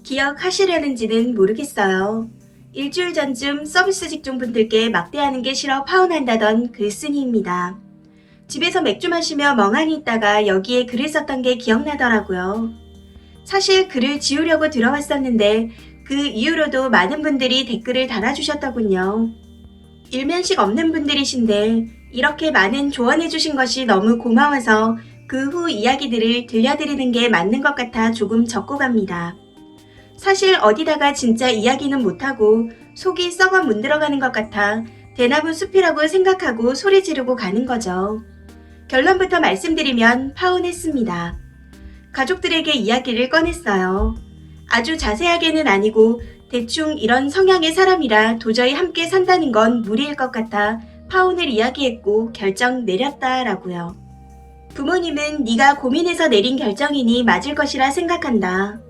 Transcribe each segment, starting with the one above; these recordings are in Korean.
기억하시려는지는 모르겠어요. 일주일 전쯤 서비스 직종분들께 막대하는 게 싫어 파혼한다던 글쓴이입니다. 집에서 맥주 마시며 멍하니 있다가 여기에 글을 썼던 게 기억나더라고요. 사실 글을 지우려고 들어왔었는데 그 이후로도 많은 분들이 댓글을 달아주셨더군요. 일면식 없는 분들이신데 이렇게 많은 조언해주신 것이 너무 고마워서 그 후 이야기들을 들려드리는 게 맞는 것 같아 조금 적고 갑니다. 사실 어디다가 진짜 이야기는 못하고 속이 썩어 문드러가는 것 같아 대나무 숲이라고 생각하고 소리 지르고 가는 거죠. 결론부터 말씀드리면 파혼했습니다. 가족들에게 이야기를 꺼냈어요. 아주 자세하게는 아니고 대충 이런 성향의 사람이라 도저히 함께 산다는 건 무리일 것 같아 파혼을 이야기했고 결정 내렸다라고요. 부모님은 네가 고민해서 내린 결정이니 맞을 것이라 생각한다.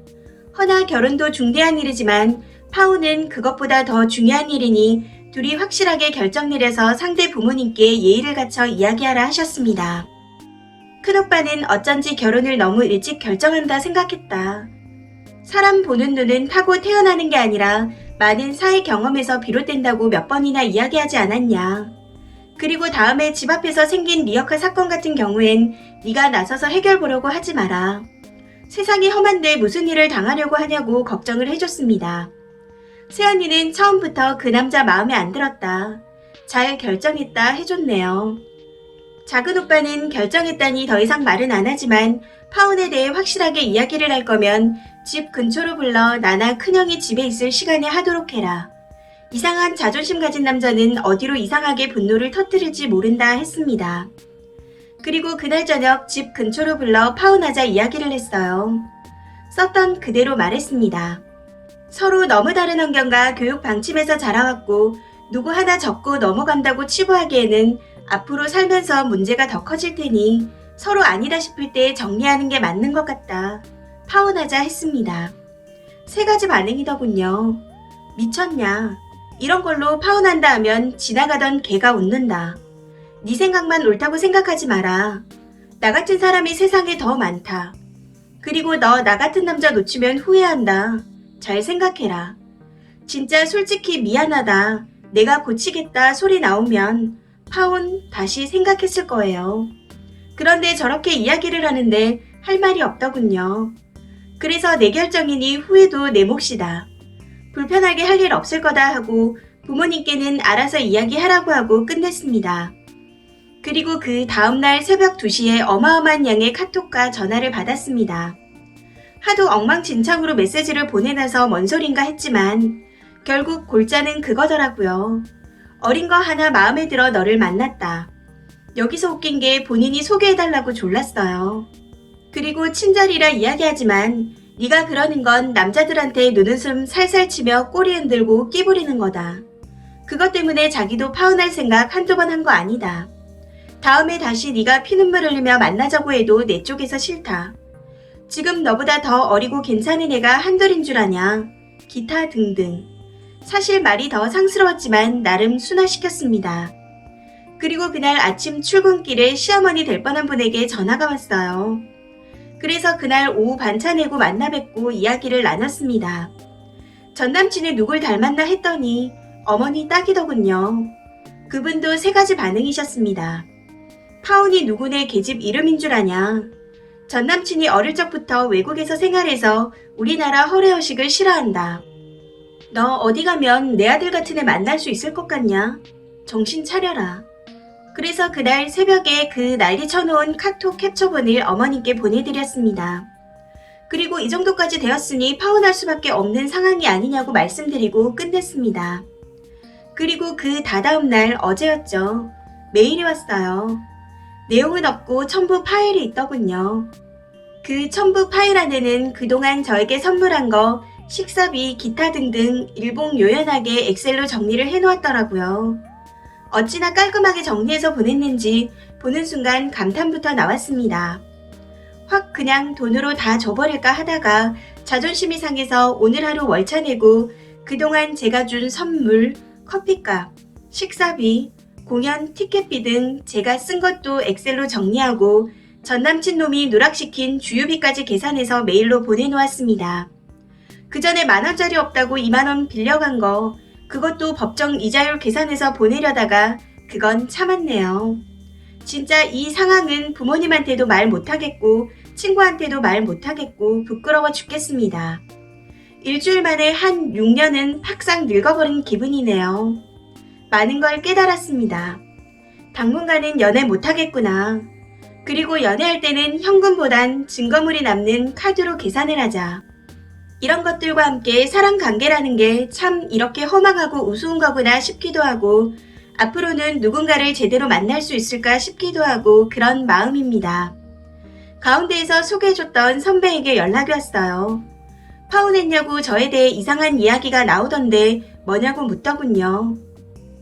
허나 결혼도 중대한 일이지만 파혼은 그것보다 더 중요한 일이니 둘이 확실하게 결정 내려서 상대 부모님께 예의를 갖춰 이야기하라 하셨습니다. 큰오빠는 어쩐지 결혼을 너무 일찍 결정한다 생각했다. 사람 보는 눈은 타고 태어나는 게 아니라 많은 사회 경험에서 비롯된다고 몇 번이나 이야기하지 않았냐. 그리고 다음에 집 앞에서 생긴 리어카 사건 같은 경우엔 네가 나서서 해결 보려고 하지 마라. 세상이 험한데 무슨 일을 당하려고 하냐고 걱정을 해줬습니다. 세연이는 처음부터 그 남자 마음에 안 들었다. 잘 결정했다 해줬네요. 작은 오빠는 결정했다니 더 이상 말은 안 하지만 파혼에 대해 확실하게 이야기를 할 거면 집 근처로 불러 나나 큰형이 집에 있을 시간에 하도록 해라. 이상한 자존심 가진 남자는 어디로 이상하게 분노를 터뜨릴지 모른다 했습니다. 그리고 그날 저녁 집 근처로 불러 파혼하자 이야기를 했어요. 썼던 그대로 말했습니다. 서로 너무 다른 환경과 교육 방침에서 자라왔고 누구 하나 접고 넘어간다고 치부하기에는 앞으로 살면서 문제가 더 커질 테니 서로 아니다 싶을 때 정리하는 게 맞는 것 같다. 파혼하자 했습니다. 3가지 반응이더군요. 미쳤냐. 이런 걸로 파혼한다 하면 지나가던 개가 웃는다. 네 생각만 옳다고 생각하지 마라. 나 같은 사람이 세상에 더 많다. 그리고 너 나 같은 남자 놓치면 후회한다. 잘 생각해라. 진짜 솔직히 미안하다. 내가 고치겠다 소리 나오면 파혼 다시 생각했을 거예요. 그런데 저렇게 이야기를 하는데 할 말이 없더군요. 그래서 내 결정이니 후회도 내 몫이다. 불편하게 할 일 없을 거다 하고 부모님께는 알아서 이야기하라고 하고 끝냈습니다. 그리고 그 다음날 새벽 2시에 어마어마한 양의 카톡과 전화를 받았습니다. 하도 엉망진창으로 메시지를 보내놔서 뭔 소린가 했지만 결국 골자는 그거더라고요. 어린 거 하나 마음에 들어 너를 만났다. 여기서 웃긴 게 본인이 소개해달라고 졸랐어요. 그리고 친절이라 이야기하지만 네가 그러는 건 남자들한테 눈웃음 살살 치며 꼬리 흔들고 끼부리는 거다. 그것 때문에 자기도 파혼할 생각 한두 번 한 거 아니다. 다음에 다시 네가 피눈물 흘리며 만나자고 해도 내 쪽에서 싫다. 지금 너보다 더 어리고 괜찮은 애가 한둘인 줄 아냐. 기타 등등. 사실 말이 더 상스러웠지만 나름 순화시켰습니다. 그리고 그날 아침 출근길에 시어머니 될 뻔한 분에게 전화가 왔어요. 그래서 그날 오후 반차 내고 만나 뵙고 이야기를 나눴습니다. 전 남친이 누굴 닮았나 했더니 어머니 딱이더군요. 그분도 3가지 반응이셨습니다. 파혼이 누구네 계집 이름인 줄 아냐. 전 남친이 어릴 적부터 외국에서 생활해서 우리나라 허례허식을 싫어한다. 너 어디 가면 내 아들 같은 애 만날 수 있을 것 같냐? 정신 차려라. 그래서 그날 새벽에 그 난리 쳐놓은 카톡 캡처본을 어머님께 보내드렸습니다. 그리고 이 정도까지 되었으니 파혼할 수밖에 없는 상황이 아니냐고 말씀드리고 끝냈습니다. 그리고 그 다다음 날 어제였죠. 메일이 왔어요. 내용은 없고 첨부 파일이 있더군요. 그 첨부 파일 안에는 그동안 저에게 선물한 거, 식사비, 기타 등등 일봉요연하게 엑셀로 정리를 해놓았더라고요. 어찌나 깔끔하게 정리해서 보냈는지 보는 순간 감탄부터 나왔습니다. 확 그냥 돈으로 다 줘버릴까 하다가 자존심이 상해서 오늘 하루 월차 내고 그동안 제가 준 선물, 커피값, 식사비, 공연 티켓비 등 제가 쓴 것도 엑셀로 정리하고 전남친 놈이 누락시킨 주유비까지 계산해서 메일로 보내놓았습니다. 그 전에 10,000원짜리 없다고 20,000원 빌려간 거, 그것도 법정 이자율 계산해서 보내려다가 그건 참았네요. 진짜 이 상황은 부모님한테도 말 못하겠고 친구한테도 말 못하겠고 부끄러워 죽겠습니다. 일주일 만에 한 6년은 팍상 늙어버린 기분이네요. 많은 걸 깨달았습니다. 당분간은 연애 못하겠구나. 그리고 연애할 때는 현금보단 증거물이 남는 카드로 계산을 하자. 이런 것들과 함께 사람 관계라는 게 참 이렇게 허망하고 우스운 거구나 싶기도 하고 앞으로는 누군가를 제대로 만날 수 있을까 싶기도 하고 그런 마음입니다. 가운데에서 소개해줬던 선배에게 연락이 왔어요. 파혼했냐고 저에 대해 이상한 이야기가 나오던데 뭐냐고 묻더군요.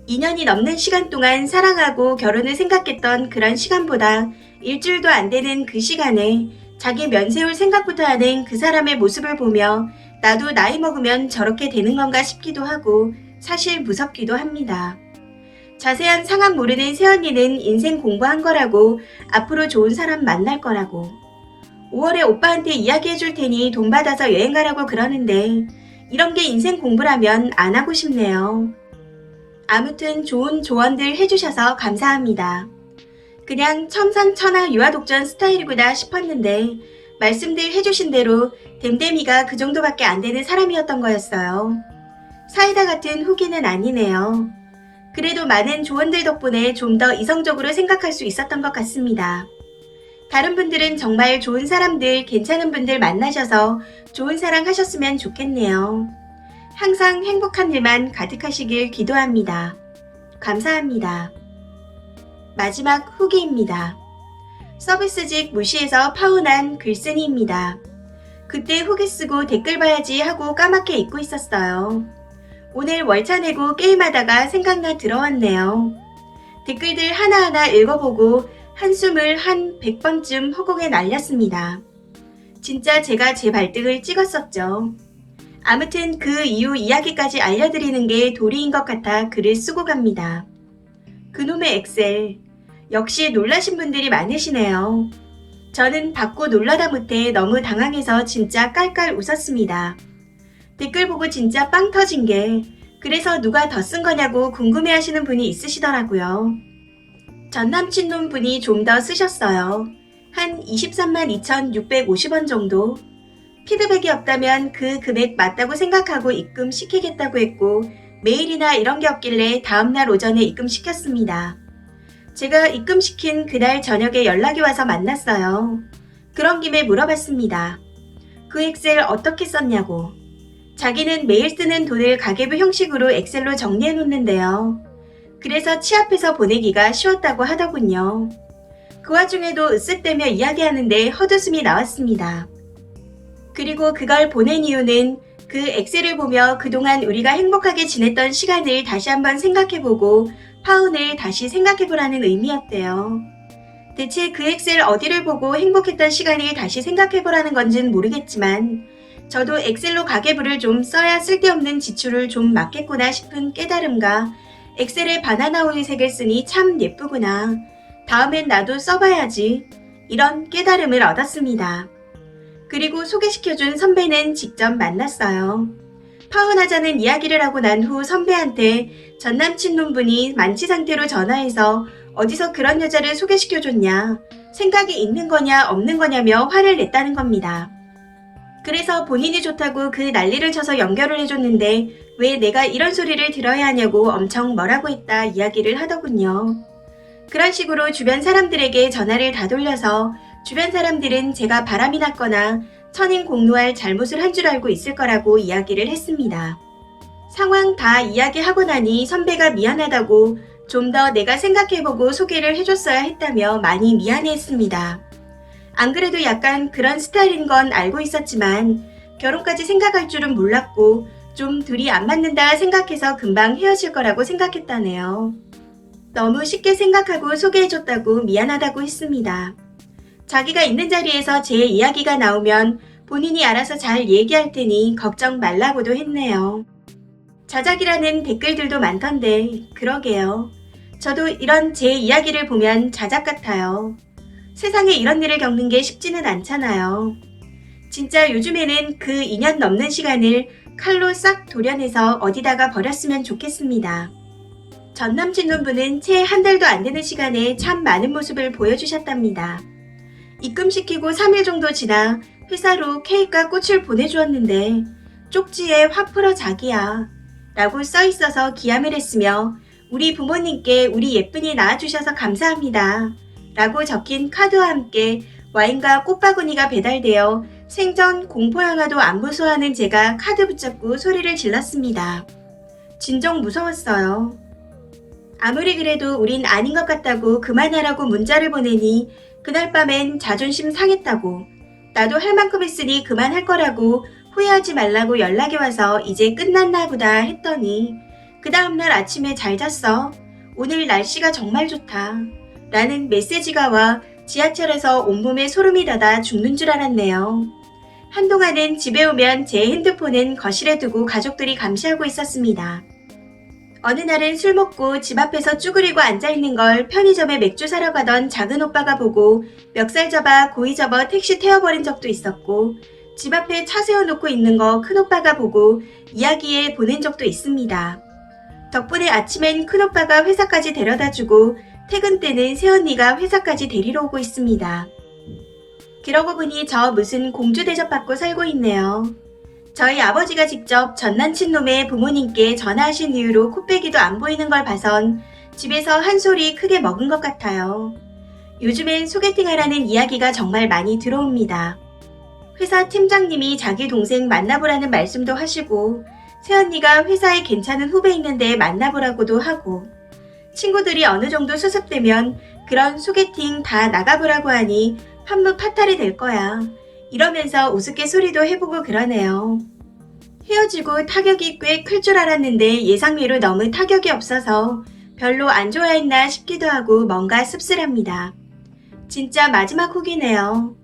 2년이 넘는 시간 동안 사랑하고 결혼을 생각했던 그런 시간보다 일주일도 안 되는 그 시간에 자기 면세울 생각부터 하는 그 사람의 모습을 보며 나도 나이 먹으면 저렇게 되는 건가 싶기도 하고 사실 무섭기도 합니다. 자세한 상황 모르는 새언니는 인생 공부한 거라고 앞으로 좋은 사람 만날 거라고 5월에 오빠한테 이야기해 줄 테니 돈 받아서 여행 가라고 그러는데 이런 게 인생 공부라면 안 하고 싶네요. 아무튼 좋은 조언들 해주셔서 감사합니다. 그냥 첨산천하 유아독전 스타일이구나 싶었는데 말씀들 해주신 대로 댐댐이가 그 정도밖에 안 되는 사람이었던 거였어요. 사이다 같은 후기는 아니네요. 그래도 많은 조언들 덕분에 좀 더 이성적으로 생각할 수 있었던 것 같습니다. 다른 분들은 정말 좋은 사람들, 괜찮은 분들 만나셔서 좋은 사랑 하셨으면 좋겠네요. 항상 행복한 일만 가득하시길 기도합니다. 감사합니다. 마지막 후기입니다. 서비스직 무시해서 파혼한 글쓴이입니다. 그때 후기 쓰고 댓글 봐야지 하고 까맣게 잊고 있었어요. 오늘 월차 내고 게임하다가 생각나 들어왔네요. 댓글들 하나하나 읽어보고 한숨을 한 100번쯤 허공에 날렸습니다. 진짜 제가 제 발등을 찍었었죠. 아무튼 그 이후 이야기까지 알려드리는 게 도리인 것 같아 글을 쓰고 갑니다. 그놈의 엑셀. 역시 놀라신 분들이 많으시네요. 저는 받고 놀라다 못해 너무 당황해서 진짜 깔깔 웃었습니다. 댓글 보고 진짜 빵 터진 게 그래서 누가 더 쓴 거냐고 궁금해 하시는 분이 있으시더라고요. 전 남친놈 분이 좀 더 쓰셨어요. 한 23만 2,650원 정도. 피드백이 없다면 그 금액 맞다고 생각하고 입금시키겠다고 했고 메일이나 이런 게 없길래 다음날 오전에 입금시켰습니다. 제가 입금시킨 그날 저녁에 연락이 와서 만났어요. 그런 김에 물어봤습니다. 그 엑셀 어떻게 썼냐고. 자기는 매일 쓰는 돈을 가계부 형식으로 엑셀로 정리해 놓는데요. 그래서 취합해서 보내기가 쉬웠다고 하더군요. 그 와중에도 으쓱대며 이야기하는데 헛웃음이 나왔습니다. 그리고 그걸 보낸 이유는 그 엑셀을 보며 그동안 우리가 행복하게 지냈던 시간을 다시 한번 생각해보고 파혼을 다시 생각해보라는 의미였대요. 대체 그 엑셀 어디를 보고 행복했던 시간을 다시 생각해보라는 건지는 모르겠지만 저도 엑셀로 가계부를 좀 써야 쓸데없는 지출을 좀 막겠구나 싶은 깨달음과 엑셀에 바나나 우유색을 쓰니 참 예쁘구나. 다음엔 나도 써봐야지. 이런 깨달음을 얻었습니다. 그리고 소개시켜준 선배는 직접 만났어요. 파혼하자는 이야기를 하고 난 후 선배한테 전 남친놈분이 만취 상태로 전화해서 어디서 그런 여자를 소개시켜줬냐, 생각이 있는 거냐 없는 거냐며 화를 냈다는 겁니다. 그래서 본인이 좋다고 그 난리를 쳐서 연결을 해줬는데 왜 내가 이런 소리를 들어야 하냐고 엄청 뭐라고 했다 이야기를 하더군요. 그런 식으로 주변 사람들에게 전화를 다 돌려서 주변 사람들은 제가 바람이 났거나 천인공노할 잘못을 한 줄 알고 있을 거라고 이야기를 했습니다. 상황 다 이야기하고 나니 선배가 미안하다고 좀 더 내가 생각해보고 소개를 해줬어야 했다며 많이 미안해했습니다. 안 그래도 약간 그런 스타일인 건 알고 있었지만 결혼까지 생각할 줄은 몰랐고 좀 둘이 안 맞는다 생각해서 금방 헤어질 거라고 생각했다네요. 너무 쉽게 생각하고 소개해줬다고 미안하다고 했습니다. 자기가 있는 자리에서 제 이야기가 나오면 본인이 알아서 잘 얘기할 테니 걱정 말라고도 했네요. 자작이라는 댓글들도 많던데 그러게요. 저도 이런 제 이야기를 보면 자작 같아요. 세상에 이런 일을 겪는 게 쉽지는 않잖아요. 진짜 요즘에는 그 2년 넘는 시간을 칼로 싹 도려내서 어디다가 버렸으면 좋겠습니다. 전 남친분은 채 한 달도 안 되는 시간에 참 많은 모습을 보여주셨답니다. 입금시키고 3일 정도 지나 회사로 케이크와 꽃을 보내주었는데 쪽지에 "화 풀어 자기야" 라고 써있어서 기함을 했으며 "우리 부모님께 우리 예쁜이 낳아주셔서 감사합니다" 라고 적힌 카드와 함께 와인과 꽃바구니가 배달되어 생전 공포영화도 안 무서워하는 제가 카드 붙잡고 소리를 질렀습니다. 진정 무서웠어요. 아무리 그래도 우린 아닌 것 같다고 그만하라고 문자를 보내니 그날 밤엔 자존심 상했다고, 나도 할 만큼 했으니 그만할 거라고 후회하지 말라고 연락이 와서 이제 끝났나 보다 했더니 그 다음날 아침에 "잘 잤어. 오늘 날씨가 정말 좋다" 라는 메시지가 와 지하철에서 온몸에 소름이 돋아 죽는 줄 알았네요. 한동안은 집에 오면 제 핸드폰은 거실에 두고 가족들이 감시하고 있었습니다. 어느 날은 술 먹고 집 앞에서 쭈그리고 앉아있는 걸 편의점에 맥주 사러 가던 작은 오빠가 보고 멱살 잡아 고이 접어 택시 태워버린 적도 있었고, 집 앞에 차 세워놓고 있는 거 큰오빠가 보고 이야기해 보낸 적도 있습니다. 덕분에 아침엔 큰오빠가 회사까지 데려다주고 퇴근 때는 새언니가 회사까지 데리러 오고 있습니다. 그러고 보니 저 무슨 공주 대접받고 살고 있네요. 저희 아버지가 직접 전 남친놈의 부모님께 전화하신 이후로 코빼기도 안 보이는 걸 봐선 집에서 한 소리 크게 먹은 것 같아요. 요즘엔 소개팅하라는 이야기가 정말 많이 들어옵니다. 회사 팀장님이 자기 동생 만나보라는 말씀도 하시고, 새언니가 회사에 괜찮은 후배 있는데 만나보라고도 하고, 친구들이 어느 정도 수습되면 그런 소개팅 다 나가보라고 하니 판무 파탈이 될 거야 이러면서 우습게 소리도 해보고 그러네요. 헤어지고 타격이 꽤 클 줄 알았는데 예상외로 너무 타격이 없어서 별로 안 좋아했나 싶기도 하고 뭔가 씁쓸합니다. 진짜 마지막 후기네요.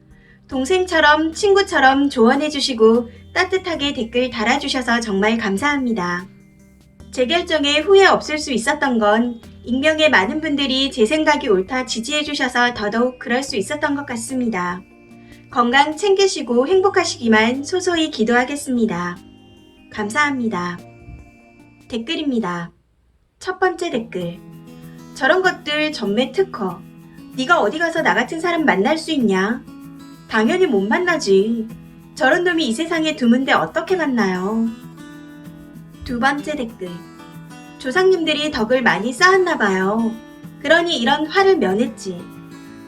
동생처럼 친구처럼 조언해주시고 따뜻하게 댓글 달아주셔서 정말 감사합니다. 제 결정에 후회 없을 수 있었던 건 익명의 많은 분들이 제 생각이 옳다 지지해주셔서 더더욱 그럴 수 있었던 것 같습니다. 건강 챙기시고 행복하시기만 소소히 기도하겠습니다. 감사합니다. 댓글입니다. 첫 번째 댓글. 저런 것들 전매 특허. 네가 어디 가서 나 같은 사람 만날 수 있냐? 당연히 못 만나지. 저런 놈이 이 세상에 드문데 어떻게 만나요? 두 번째 댓글. 조상님들이 덕을 많이 쌓았나봐요. 그러니 이런 화를 면했지.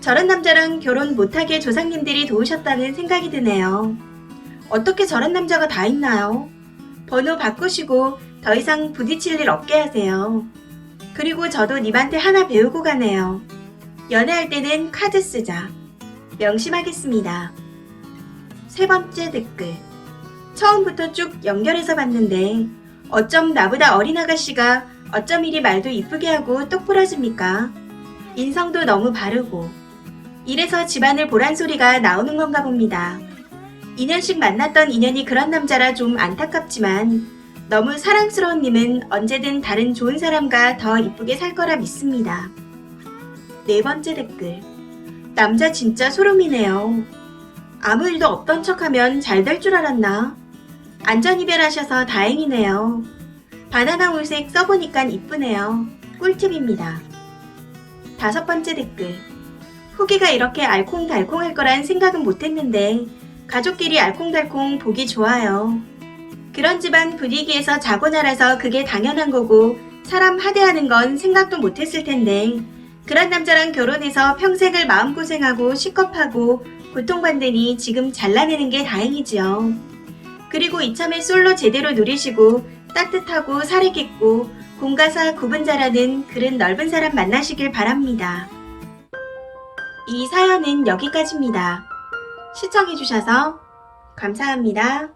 저런 남자랑 결혼 못하게 조상님들이 도우셨다는 생각이 드네요. 어떻게 저런 남자가 다 있나요? 번호 바꾸시고 더 이상 부딪힐 일 없게 하세요. 그리고 저도 님한테 하나 배우고 가네요. 연애할 때는 카드 쓰자. 명심하겠습니다. 세 번째 댓글. 처음부터 쭉 연결해서 봤는데 어쩜 나보다 어린 아가씨가 어쩜 이리 말도 이쁘게 하고 똑 부러집니까? 인성도 너무 바르고. 이래서 집안을 보란 소리가 나오는 건가 봅니다. 2년씩 만났던 인연이 그런 남자라 좀 안타깝지만 너무 사랑스러운 님은 언제든 다른 좋은 사람과 더 이쁘게 살 거라 믿습니다. 네 번째 댓글. 남자 진짜 소름이네요. 아무 일도 없던 척하면 잘 될 줄 알았나? 안전이별하셔서 다행이네요. 바나나 울색 써보니까 이쁘네요. 꿀팁입니다. 다섯 번째 댓글. 후기가 이렇게 알콩달콩할 거란 생각은 못했는데 가족끼리 알콩달콩 보기 좋아요. 그런 집안 분위기에서 자고 날아서 그게 당연한 거고 사람 하대하는 건 생각도 못했을 텐데 그런 남자랑 결혼해서 평생을 마음고생하고 시겁하고 고통받느니 지금 잘라내는 게 다행이지요. 그리고 이참에 솔로 제대로 누리시고 따뜻하고 살이 깊고 공과사 구분 잘하는 그런 넓은 사람 만나시길 바랍니다. 이 사연은 여기까지입니다. 시청해주셔서 감사합니다.